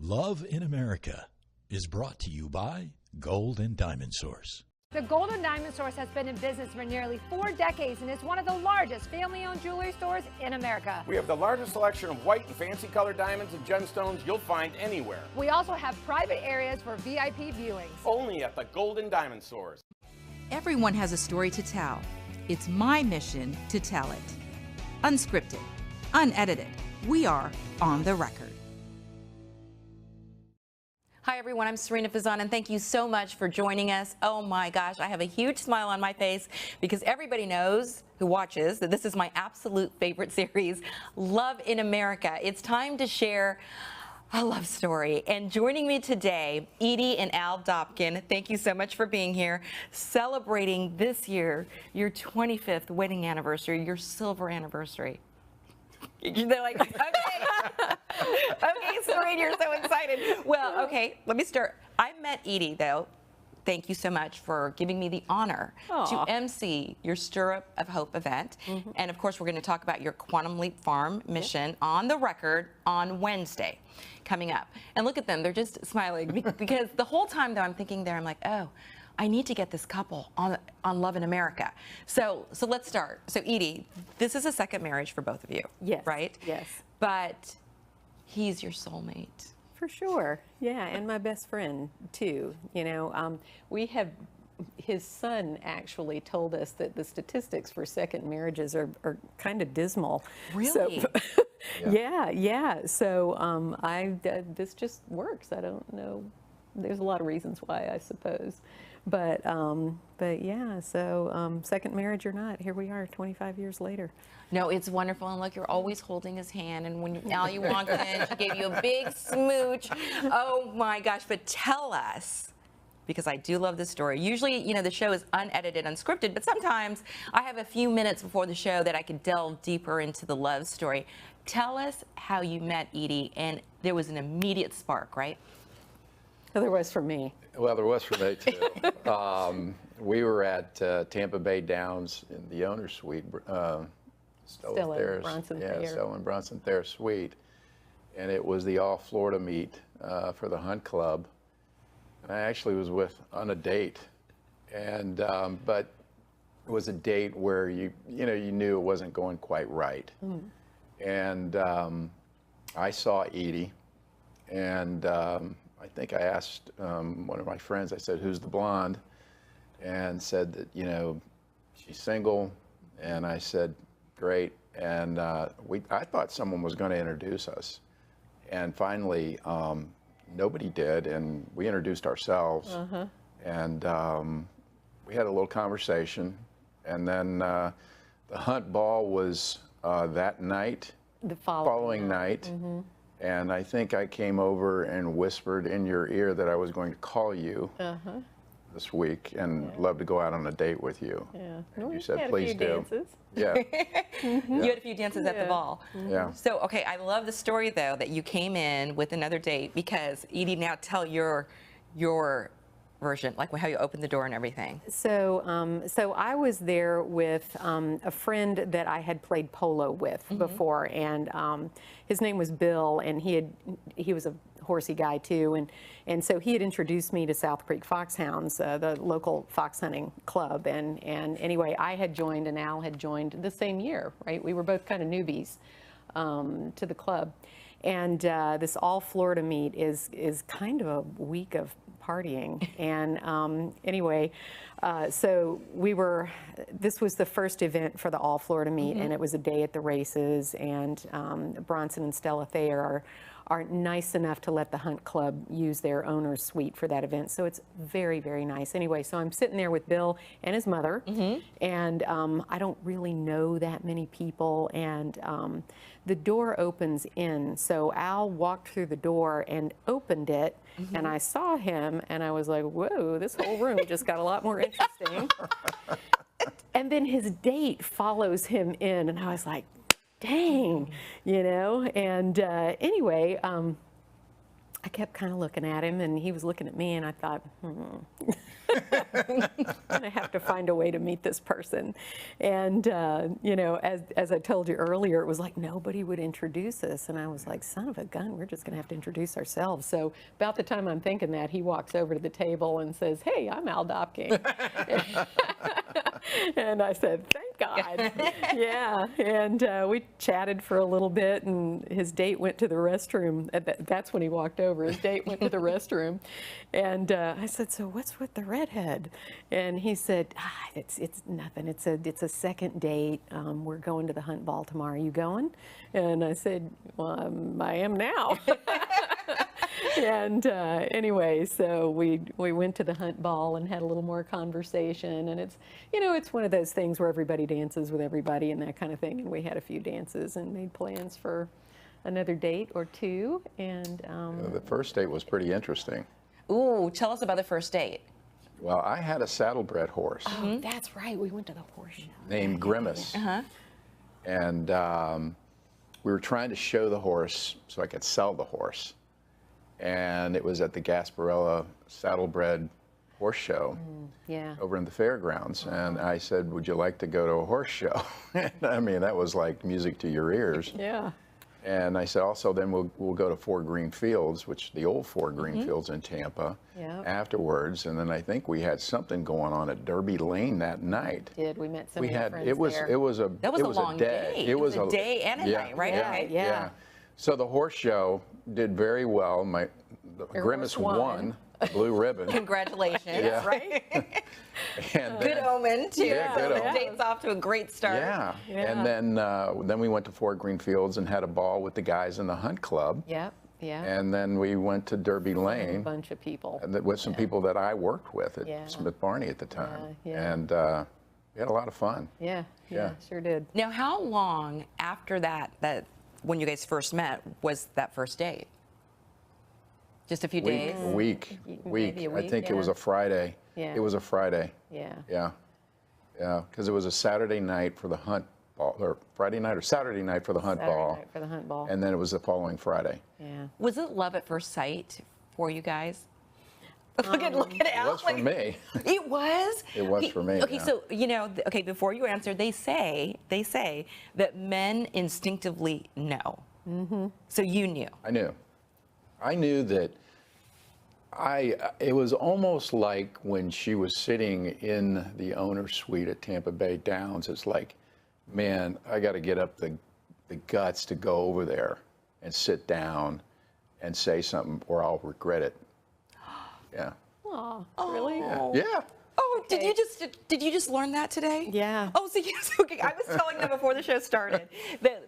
Love in America is brought to you by Gold and Diamond Source. The Gold and Diamond Source has been in business for nearly 4 decades and is one of the largest family-owned jewelry stores in America. We have the largest selection of white and fancy colored diamonds and gemstones you'll find anywhere. We also have private areas for VIP viewings. Only at the Gold and Diamond Source. Everyone has a story to tell. It's my mission to tell it. Unscripted, unedited. We are on the record. Hi everyone, I'm Serena Fazan and thank you so much for joining us. Oh my gosh, I have a huge smile on my face because everybody knows who watches that this is my absolute favorite series, Love in America. It's time to share a love story. And joining me today, Edie and Al Dopking. Thank you so much for being here, celebrating this year, your 25th wedding anniversary, your silver anniversary. They're like, okay. Okay, Serena, you're so excited. Well, okay, let me start. I met Edie, though. Thank you so much for giving me the honor to MC your Stirrup of Hope event. And of course, we're going to talk about your Quantum Leap Farm mission on the record on Wednesday coming up. And look at them, they're just smiling because the whole time, though, I'm thinking there, I'm like, oh, I need to get this couple on Love in America. So let's start. So Edie, this is a second marriage for both of you. Yes. Right? Yes. But he's your soulmate. For sure. Yeah, and my best friend too. You know, his son actually told us that the statistics for second marriages are kind of dismal. Really? So, yeah. So this just works. I don't know. There's a lot of reasons why, I suppose. But yeah, so second marriage or not, here we are 25 years later. No, it's wonderful. And look, you're always holding his hand. And when Al, you walked in, she gave you a big smooch. Oh my gosh. But tell us, because I do love this story. Usually, you know, the show is unedited, unscripted, but sometimes I have a few minutes before the show that I could delve deeper into the love story. Tell us how you met Edie, and there was an immediate spark, right? Well, there was for me. Well, there was for me too. We were at Tampa Bay Downs in the owner's suite, Stella and Bronson Thayer suite, and it was the All Florida meet for the Hunt Club. And I actually was on a date, and but it was a date where you knew it wasn't going quite right. And I saw Edie, and I think I asked one of my friends, I said, who's the blonde? And said that, you know, she's single. And I said, great. And I thought someone was going to introduce us. And finally, nobody did. And we introduced ourselves. And we had a little conversation. And then the Hunt Ball was that night, The following night. And I think I came over and whispered in your ear that I was going to call you this week and love to go out on a date with you. Yeah. And you said, please do. Dances. Yeah. You had a few dances at the ball. Yeah. So, okay, I love the story, though, that you came in with another date because, Edie, now tell your version, like how you opened the door and everything. So, so I was there with a friend that I had played polo with before, and his name was Bill, and he was a horsey guy too, and so he had introduced me to South Creek Foxhounds, the local fox hunting club, and anyway, I had joined and Al had joined the same year, right? We were both kind of newbies to the club, and this all Florida meet is kind of a week of partying. And anyway, so this was the first event for the All Florida meet, and it was a day at the races, and Bronson and Stella Thayer are nice enough to let the Hunt Club use their owner's suite for that event. So it's very, very nice. Anyway, so I'm sitting there with Bill and his mother, and I don't really know that many people, and the door opens in. So Al walked through the door and opened it, and I saw him, and I was like, whoa, this whole room just got a lot more interesting. And then his date follows him in, and I was like, dang, you know, and anyway, I kept kind of looking at him, and he was looking at me, and I thought, I'm gonna have to find a way to meet this person. And you know, as I told you earlier, it was like nobody would introduce us, and I was like, son of a gun, we're just gonna have to introduce ourselves. So about the time I'm thinking that, he walks over to the table and says, hey, I'm Al Dopking. And I said, thank God. Yeah, and we chatted for a little bit, and his date went to the restroom. That's when he walked over. His date went to the restroom, and I said, so what's with the redhead? And he said, it's nothing. It's a second date. We're going to the hunt ball tomorrow. You going? And I said, well, I am now. And anyway, so we went to the hunt ball and had a little more conversation, and it's, you know, it's one of those things where everybody dances with everybody and that kind of thing, and we had a few dances and made plans for another date or two, and the first date was pretty interesting. Ooh, tell us about the first date. Well, I had a saddlebred horse. Oh, that's right, we went to the horse show. Named Grimace. And we were trying to show the horse so I could sell the horse. And it was at the Gasparilla Saddlebred Horse Show over in the fairgrounds. And I said, would you like to go to a horse show? I mean, that was like music to your ears. Yeah. And I said, also, then we'll go to Four Green Fields, which the old Four Green Fields in Tampa, afterwards. And then I think we had something going on at Derby Lane that night. We met some of your friends it was there. It was a long day. It was a day and a night, right? Yeah. So the horse show did very well. Grimace won the blue ribbon. Congratulations, right? And good omen, too. Yeah, good omen. Date's off to a great start. Yeah. And then we went to Fort Green Fields and had a ball with the guys in the hunt club. Yep. Yeah. And then we went to Derby Lane. A bunch of people. And with some people that I worked with at Smith Barney at the time. And we had a lot of fun. Yeah, sure did. Now, how long after that when you guys first met was that first date? Just a few days? A week. Maybe a week, I think it was a Friday. Yeah. It was a Friday. Yeah. Yeah, because it was a Saturday night for the hunt ball, or Friday night or Saturday night for the hunt ball. Saturday night for the hunt ball. And then it was the following Friday. Yeah. Was it love at first sight for you guys? Look at Al. It was for me. It was? It was for me. Okay, yeah. so, you know, before you answer, they say that men instinctively know. So you knew. I knew that it was almost like when she was sitting in the owner's suite at Tampa Bay Downs, it's like, man, I got to get up the guts to go over there and sit down and say something or I'll regret it. Yeah. Aw, really? Yeah. Oh, did you just learn that today? Yeah. Oh, so yes, okay. I was telling them before the show started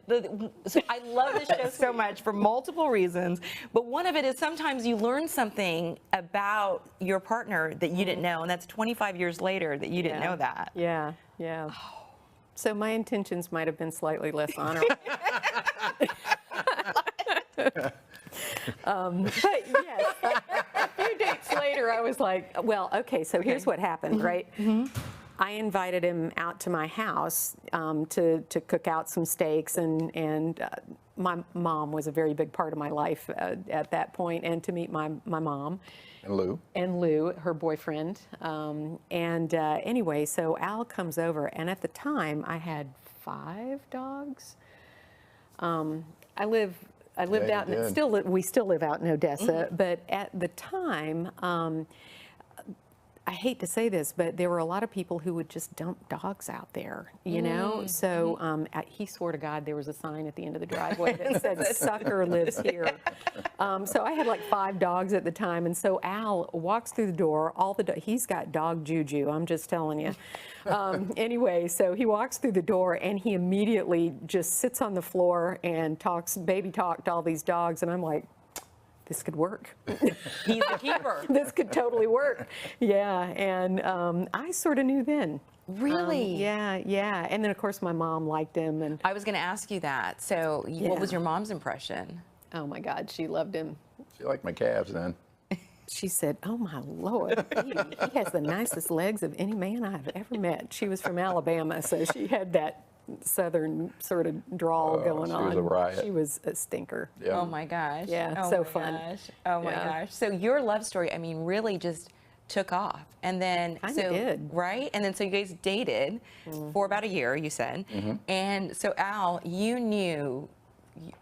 so I love this show so much for multiple reasons, but one of it is sometimes you learn something about your partner that you didn't know, and that's 25 years later that you didn't know that. Yeah. So my intentions might have been slightly less honorable. But yes, a few dates later, I was like, well, okay, so here's what happened, right? I invited him out to my house to cook out some steaks, and my mom was a very big part of my life at that point, and to meet my mom. And Lou, her boyfriend. Anyway, so Al comes over, and at the time, I had 5 dogs. I lived out, we still live out in Odessa, but at the time, I hate to say this, but there were a lot of people who would just dump dogs out there, you know? So he swore to God there was a sign at the end of the driveway that said, "Sucker lives here." So I had like 5 dogs at the time, and so Al walks through the door, he's got dog juju, I'm just telling you. Anyway, so he walks through the door, and he immediately just sits on the floor and baby talk to all these dogs, and I'm like, this could work. He's the keeper. This could totally work. Yeah, and I sort of knew then. Really? Yeah. And then, of course, my mom liked him. And I was going to ask you that. So what was your mom's impression? Oh, my God, she loved him. She liked my calves then. She said, oh, my Lord, he has the nicest legs of any man I've ever met. She was from Alabama, so she had that Southern sort of drawl going on. She was a riot. She was a stinker. Yeah. Oh my gosh. Yeah, oh so my fun. Gosh. Oh my Yeah. gosh. So your love story, I mean, really just took off. And then, Kinda did. Right? And then so you guys dated for about a year, you said. And so Al, you knew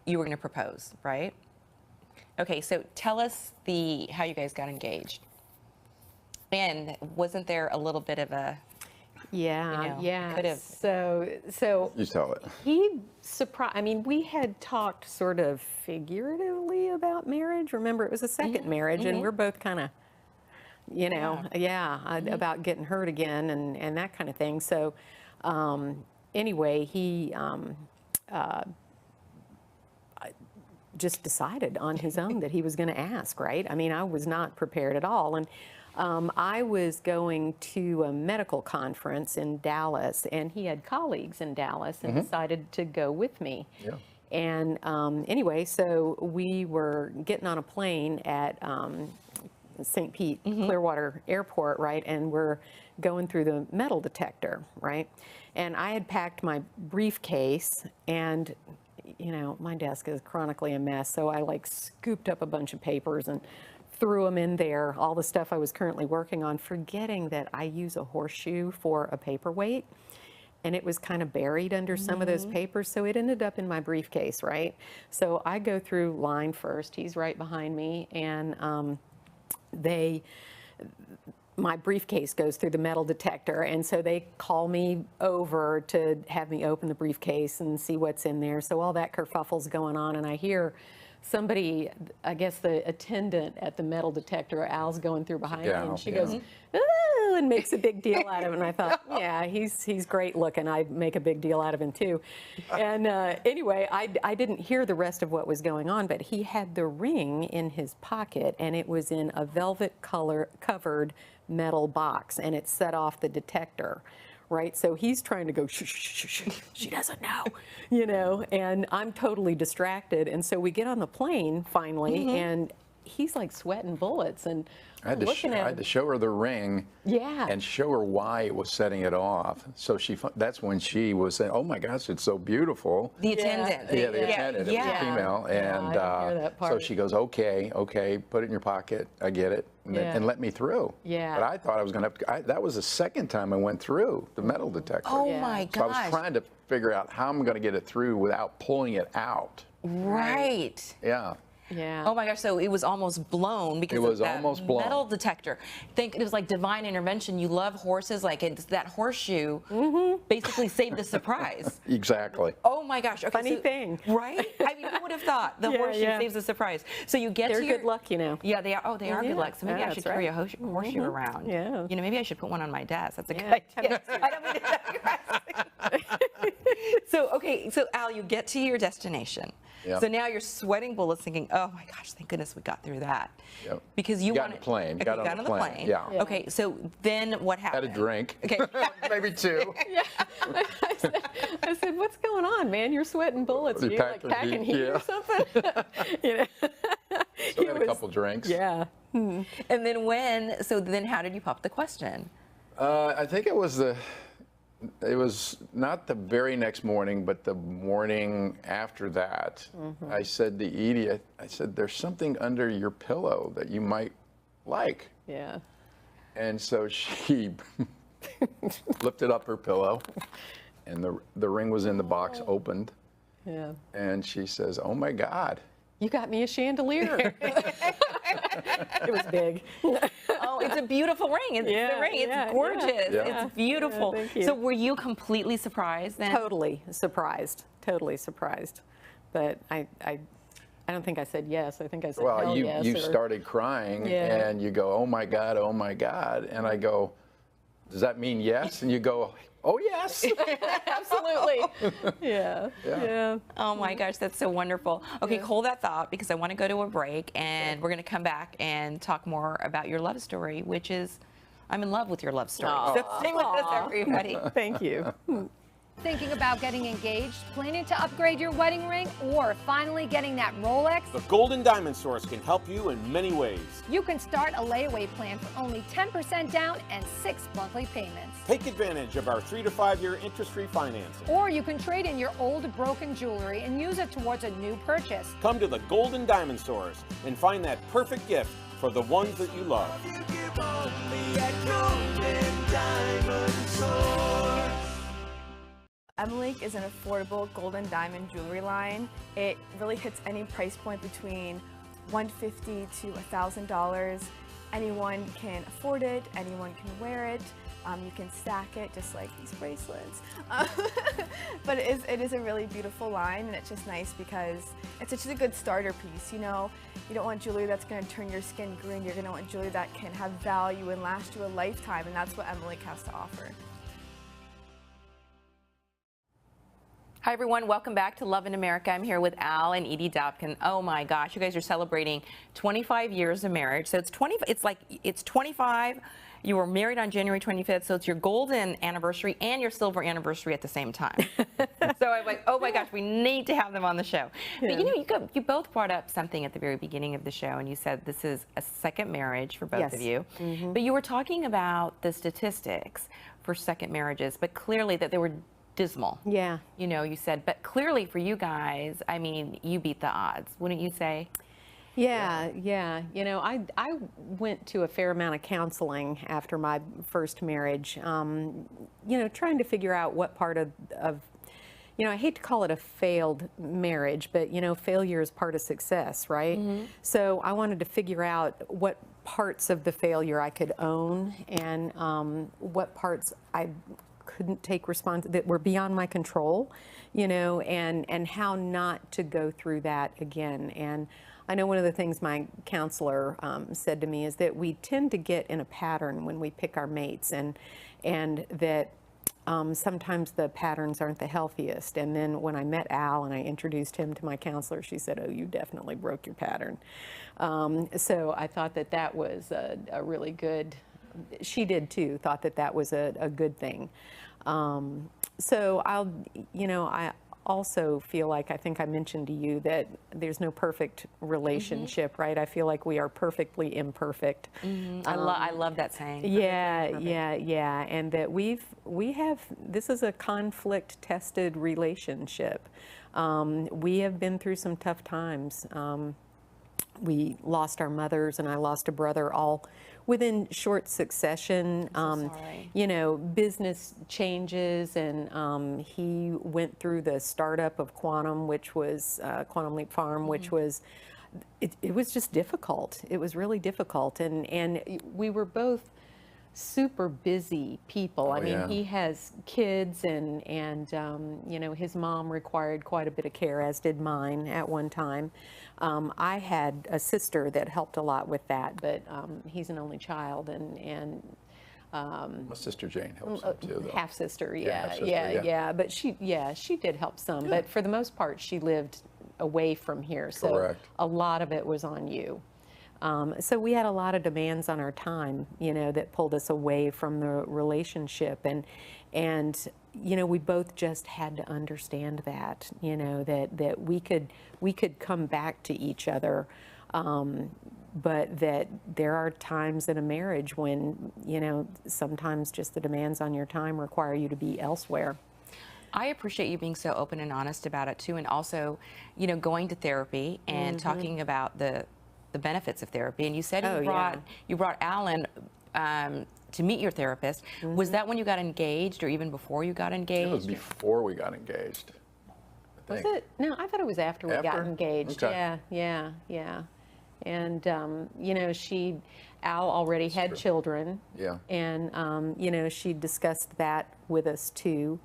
you were going to propose, right? Okay, so tell us how you guys got engaged. And wasn't there a little bit of a, Yeah, yeah. could've- So You tell it. he surprised. I mean, we had talked sort of figuratively about marriage. Remember, it was a second marriage, and we're both kind of, about getting hurt again and that kind of thing. So, anyway, he just decided on his own that he was going to ask. Right? I mean, I was not prepared at all, and. I was going to a medical conference in Dallas, and he had colleagues in Dallas and decided to go with me. Yeah. And anyway, so we were getting on a plane at St. Pete Clearwater Airport, right? And we're going through the metal detector, right? And I had packed my briefcase, and my desk is chronically a mess, so I like scooped up a bunch of papers and threw them in there, all the stuff I was currently working on, forgetting that I use a horseshoe for a paperweight. And it was kind of buried under some of those papers, so it ended up in my briefcase, right? So I go through line first, he's right behind me, and my briefcase goes through the metal detector, and so they call me over to have me open the briefcase and see what's in there. So all that kerfuffle's going on, and I hear somebody, I guess the attendant at the metal detector, Al's going through behind me, and she goes, "Ooh," and makes a big deal out of it. And I thought, yeah, he's great looking. I'd make a big deal out of him too. And anyway, I didn't hear the rest of what was going on, but he had the ring in his pocket, and it was in a velvet covered metal box, and it set off the detector. Right, so he's trying to go, shh, shh, shh, shh, she doesn't know, and I'm totally distracted. And so we get on the plane finally, and he's like sweating bullets, and I had to show her the ring, and show her why it was setting it off. So that's when she was saying, "Oh my gosh, it's so beautiful." The attendant. Yeah, the attendant. It was a female, and I didn't hear that part. so she goes, "Okay, put it in your pocket. I get it." And let me through. Yeah. But I thought I was going to have to, that was the second time I went through the metal detector. Oh my So I gosh. was trying to figure out how I'm going to get it through without pulling it out. Right. Yeah. Yeah. Oh my gosh, so it was almost blown because It was of that almost blown. metal detector. Think it was like divine intervention. You love horses, like it's that horseshoe basically saved the surprise. Exactly. Oh my gosh. Okay, Funny thing. Right? I mean, who would have thought the horseshoe saves the surprise? So you get They're to your... good luck, Yeah, they are. Oh, they are good Yeah. luck. So maybe Yeah, I should that's carry a right. horseshoe around. Yeah. Maybe I should put one on my desk. That's a good Yeah. idea. I don't mean to digress. So Al, you get to your destination. Yep. So now you're sweating bullets thinking, oh my gosh, thank goodness we got through that. Yep. Because you Got wanted... on the plane. Okay, Got on the plane. Yeah. Okay, so then what happened? Had a drink. Okay. Maybe two. I said, "What's going on, man? You're sweating bullets. You You packed like a packing heat, heat or something?" So had a couple drinks. Yeah. And then how did you pop the question? I think it was not the very next morning, but the morning after that. I said to Edie, I said, "There's something under your pillow that you might like." Yeah. And so she lifted up her pillow, and the ring was in the box, opened. Yeah. And she says, "Oh my God." You got me a chandelier. It was big. Oh, it's a beautiful ring. It's the ring. It's gorgeous. Yeah. It's beautiful. Yeah, thank you. So were you completely surprised then? Totally surprised. But I don't think I said yes. I think I said Well, hell you yes. started crying, and you go, "Oh my God, oh my God." And I go, "Does that mean yes?" And you go, "Oh yes." Absolutely. Yeah. Oh my gosh, that's so wonderful. Okay, hold that thought because I want to go to a break and we're going to come back and talk more about your love story, which is, I'm in love with your love story. So stay with us, everybody. Thank you. Thinking about getting engaged, planning to upgrade your wedding ring, or finally getting that Rolex? The Gold and Diamond Source can help you in many ways. You can start a layaway plan for only 10% down and 6 monthly payments. Take advantage of our 3 to 5 year interest-free financing. Or you can trade in your old broken jewelry and use it towards a new purchase. Come to the Gold and Diamond Source and find that perfect gift for the ones that you love. Emily is an affordable gold and diamond jewelry line. It really hits any price point between $150 to $1,000. Anyone can afford it, anyone can wear it. You can stack it just like these bracelets. But it is a really beautiful line, and it's just nice because it's just a good starter piece, you know. You don't want jewelry that's going to turn your skin green. You're going to want jewelry that can have value and last you a lifetime, and that's what Emily has to offer. Hi everyone, welcome back to Love in America. I'm here with Al and Edie Dopking. Oh my gosh, you guys are celebrating 25 years of marriage. So it's 25. You were married on January 25th, so it's your golden anniversary and your silver anniversary at the same time. So I'm like, oh my gosh, we need to have them on the show. Yeah. But you know, you both brought up something at the very beginning of the show, and you said this is a second marriage for both of you. Mm-hmm. But you were talking about the statistics for second marriages, but clearly that they were dismal. Yeah. You know, you said, but clearly for you guys, I mean, you beat the odds, wouldn't you say? Yeah. You know, I went to a fair amount of counseling after my first marriage, you know, trying to figure out what part of, you know, I hate to call it a failed marriage, but, you know, failure is part of success, right? Mm-hmm. So I wanted to figure out what parts of the failure I could own and what parts I couldn't take that were beyond my control, you know, and how not to go through that again. And I know one of the things my counselor said to me is that we tend to get in a pattern when we pick our mates, and that sometimes the patterns aren't the healthiest. And then when I met Al and I introduced him to my counselor, she said, oh, you definitely broke your pattern. So I thought that that was a really good, she did too, thought that that was a good thing. So I also feel like, I think I mentioned to you that there's no perfect relationship, mm-hmm. right? I feel like we are perfectly imperfect. Mm-hmm. I love that saying. Yeah. And that this is a conflict-tested relationship. We have been through some tough times. We lost our mothers, and I lost a brother, all within short succession. You know, business changes, and he went through the startup of Quantum, which was Quantum Leap Farm, mm-hmm. which was, it was just difficult. It was really difficult, and we were both super busy people. I mean, he has kids, and you know, his mom required quite a bit of care, as did mine at one time. I had a sister that helped a lot with that, but he's an only child, and my sister Jane helps him too, though. Half sister, yeah. But she did help some, but for the most part, she lived away from here, so correct. A lot of it was on you. So we had a lot of demands on our time, you know, that pulled us away from the relationship, and you know, we both just had to understand that, you know, that we could come back to each other, but that there are times in a marriage when, you know, sometimes just the demands on your time require you to be elsewhere. I appreciate you being so open and honest about it too, and also, you know, going to therapy and mm-hmm. talking about the benefits of therapy. And you said you brought Alan to meet your therapist. Mm-hmm. Was that when you got engaged, or even before you got engaged? It was before we got engaged. Was it? No, I thought it was after we got engaged. Okay. Yeah. And you know, Al already had children. Yeah. And you know, she discussed that with us too,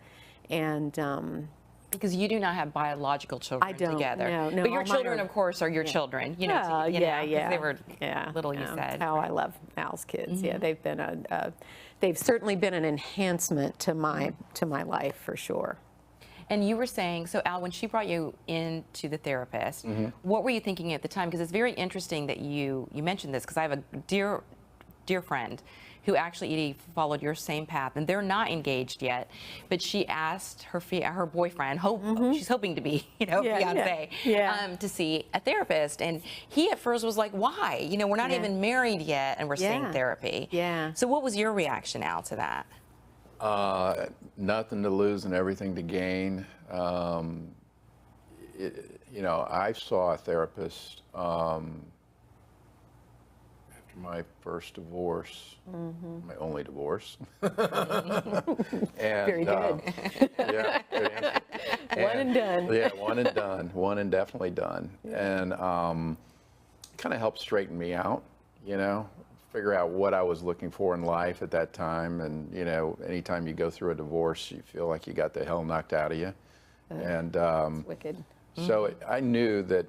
and. Because you do not have biological children together. No, but your children, of course, are your children. You know, they were little. You said. How I love Al's kids. Mm-hmm. Yeah, they've been they've certainly been an enhancement to my life for sure. And you were saying, so Al, when she brought you into the therapist, mm-hmm. what were you thinking at the time? Because it's very interesting that you mentioned this, because I have a dear friend who actually, Edie, followed your same path, and they're not engaged yet, but she asked her boyfriend, she's hoping to be, fiance, to see a therapist. And he at first was like, why? We're not even married yet, and we're seeing therapy. Yeah. So what was your reaction, Al, to that? Nothing to lose and everything to gain. I saw a therapist after my first divorce, my only divorce. And, very good. Yeah, good answer. One and done. Yeah, one and done. One and definitely done. Yeah. And kind of helped straighten me out, figure out what I was looking for in life at that time. And, anytime you go through a divorce, you feel like you got the hell knocked out of you. And it's wicked. So I knew that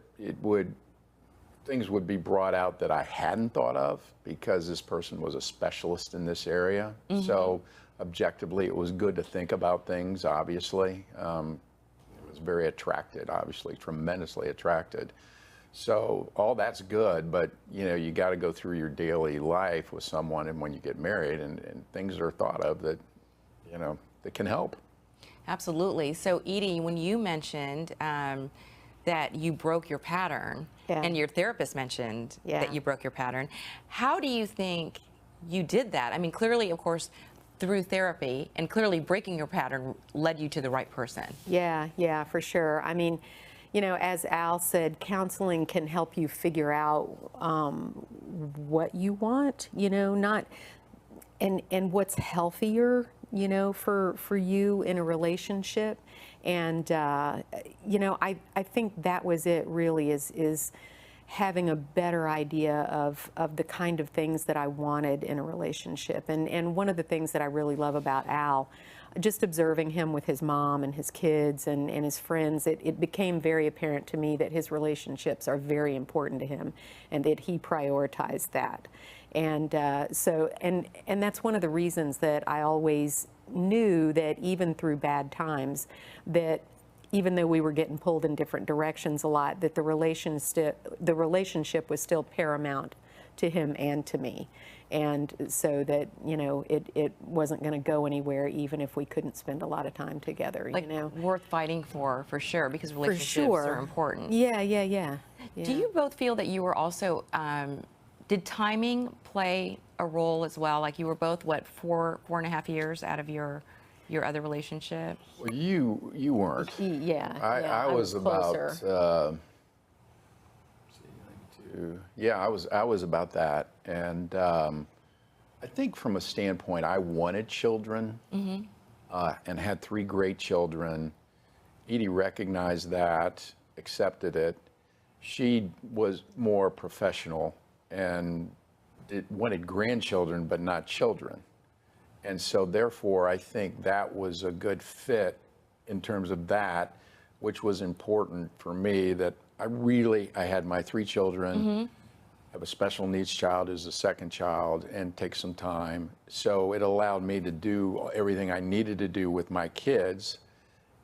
things would be brought out that I hadn't thought of because this person was a specialist in this area. So objectively, it was good to think about things, obviously. I was very attracted, obviously, tremendously attracted. So all that's good, but you got to go through your daily life with someone, and when you get married, and things are thought of that, that can help. Absolutely. So Edie, when you mentioned that you broke your pattern, and your therapist mentioned that you broke your pattern, how do you think you did that? I mean, clearly, of course, through therapy, and clearly breaking your pattern led you to the right person. Yeah, for sure. I mean, as Al said, counseling can help you figure out what you want, not, and what's healthier, for you in a relationship. And, I think that was it really, is having a better idea of the kind of things that I wanted in a relationship. And one of the things that I really love about Al, just observing him with his mom and his kids and his friends, it became very apparent to me that his relationships are very important to him and that he prioritized that. And and that's one of the reasons that I always knew that even through bad times, that even though we were getting pulled in different directions a lot, that the relationship was still paramount to him and to me. And so that, it wasn't going to go anywhere even if we couldn't spend a lot of time together, Worth fighting for sure, because relationships are important. Yeah. Do you both feel that you were also, did timing play a role as well? Like you were both, what, four and a half years out of your other relationship? Well, you weren't. I was about, I was about that. And I think from a standpoint, I wanted children and had 3 great children. Edie recognized that, accepted it. She was more professional and wanted grandchildren, but not children. And so therefore, I think that was a good fit in terms of that, which was important for me, that I had my 3 children, have a special needs child who's the second child, and take some time. So it allowed me to do everything I needed to do with my kids,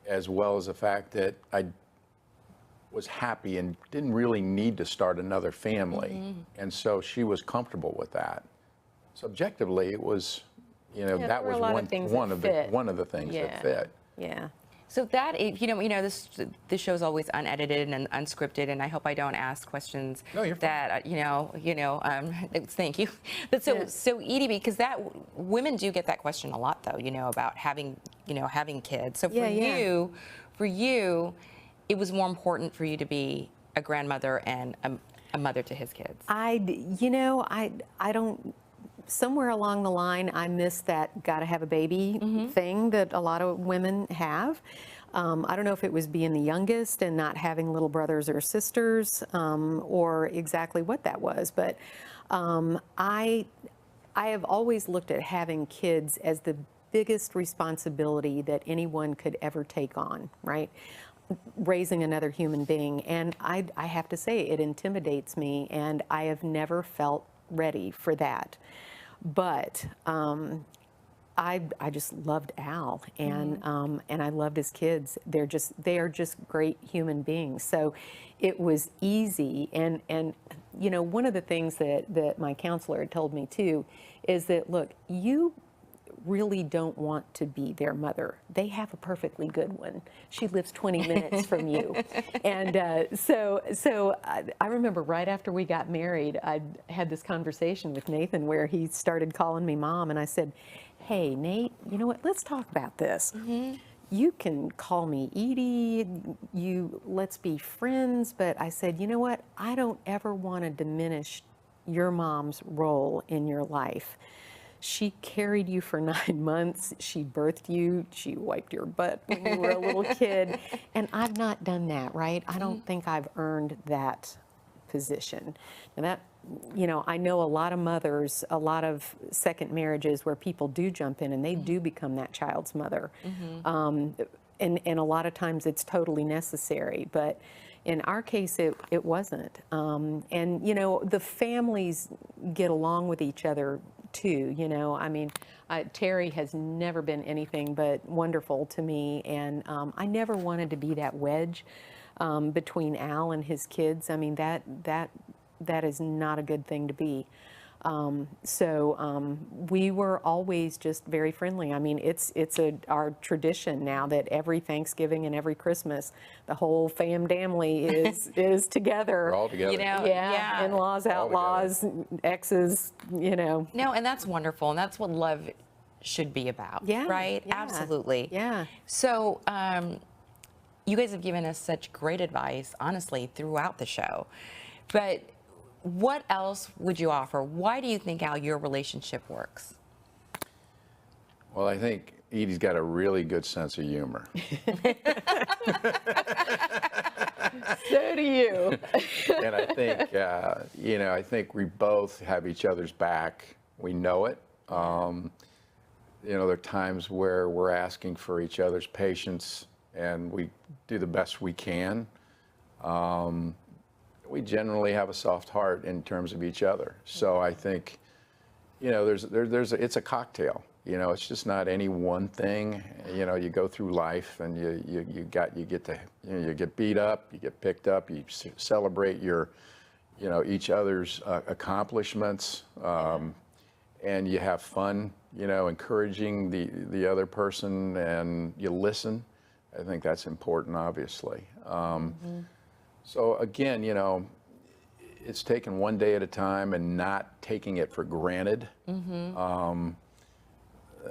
as well as the fact that I was happy and didn't really need to start another family. And so she was comfortable with that. So objectively, it was, that was one of the things that fit. Yeah. So that, this show is always unedited and unscripted, and I hope I don't ask questions that, thank you. But so Edie, because women do get that question a lot though, about having kids. So for you, it was more important for you to be a grandmother and a mother to his kids. I don't, somewhere along the line, I missed that gotta have a baby thing that a lot of women have. I don't know if it was being the youngest and not having little brothers or sisters, or exactly what that was, but I have always looked at having kids as the biggest responsibility that anyone could ever take on, right? Raising another human being. And I have to say, it intimidates me, and I have never felt ready for that. But I just loved Al, and I loved his kids. They are just great human beings. So it was easy, and you know, one of the things that my counselor had told me too is that, look, you really don't want to be their mother. They have a perfectly good one. She lives 20 minutes from you. And so I remember right after we got married, I had this conversation with Nathan where he started calling me mom, and I said, hey, Nate, you know what, let's talk about this. You can call me Edie, let's be friends, but I said, you know what, I don't ever want to diminish your mom's role in your life. She carried you for 9 months. She birthed you. She wiped your butt when you were a little kid. And I've not done that, right? I don't think I've earned that position. And that, you know, I know a lot of mothers, a lot of second marriages where people do jump in and they do become that child's mother. And a lot of times it's totally necessary. But in our case, it wasn't. And, you know, the families get along with each other too, you know. I mean, Terry has never been anything but wonderful to me, and I never wanted to be that wedge between Al and his kids. I mean, that is not a good thing to be. So we were always just very friendly. I mean, it's our tradition now that every Thanksgiving and every Christmas, the whole family is together. We're all together. You know, Yeah, in-laws, outlaws, exes, you know. No, and that's wonderful, and that's what love should be about. Yeah, right? yeah. Absolutely. Yeah. So you guys have given us such great advice, honestly, throughout the show. But what else would you offer? Why do you think, Al, your relationship works? Well, I think Edie's got a really good sense of humor. So do you. And I think, you know, I think we both have each other's back. We know it. You know, there are times where we're asking for each other's patience, and we do the best we can. We generally have a soft heart in terms of each other. So I think, you know, it's a cocktail. You know, it's just not any one thing. You know, you go through life and you get beat up, you get picked up, you celebrate your, you know, each other's accomplishments, and you have fun, you know, encouraging the other person, and you listen. I think that's important, obviously. So again, you know, it's taken one day at a time and not taking it for granted. I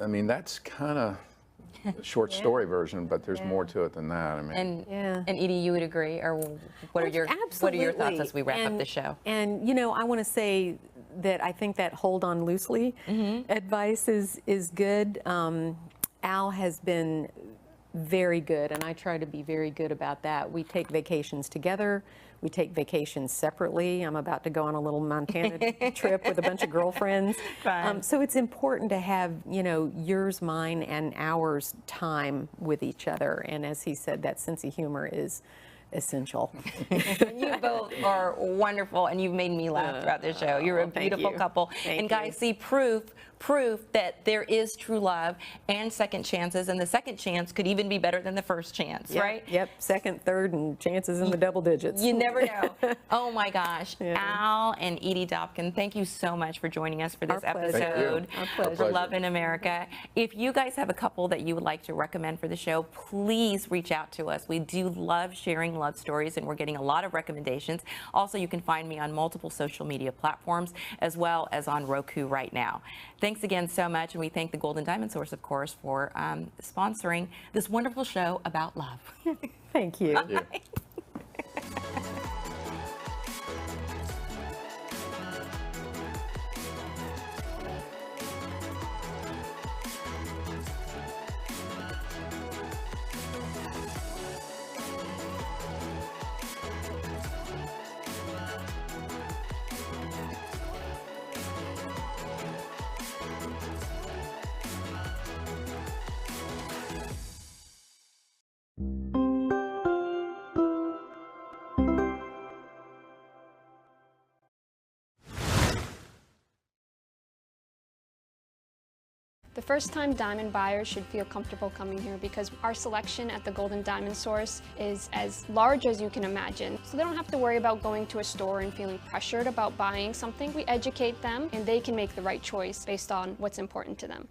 mean, that's kind of a short story version, but there's more to it than that. I mean, and Edie, you would agree, or what are your thoughts as we wrap up the show? And you know, I want to say that I think that hold on loosely advice is good. Al has been very good, and I try to be very good about that. We take vacations together. We take vacations separately. I'm about to go on a little Montana trip with a bunch of girlfriends. So it's important to have, you know, yours, mine, and ours time with each other. And as he said, that sense of humor is essential. You both are wonderful, and you've made me laugh throughout the show. You're a beautiful couple. And guys, see proof that there is true love and second chances, and the second chance could even be better than the first chance, right? Yep, second, third, and chances in the double digits. You never know. Oh my gosh. Al and Edie Dopking, thank you so much for joining us for this episode for Love in America. If you guys have a couple that you would like to recommend for the show, please reach out to us. We do love sharing love stories, and we're getting a lot of recommendations. Also, you can find me on multiple social media platforms, as well as on Roku right now. Thanks again so much, and we thank the Golden Diamond Source, of course, for sponsoring this wonderful show about love. Thank you. Thank you. The first-time diamond buyers should feel comfortable coming here because our selection at the Gold and Diamond Source is as large as you can imagine. So they don't have to worry about going to a store and feeling pressured about buying something. We educate them and they can make the right choice based on what's important to them.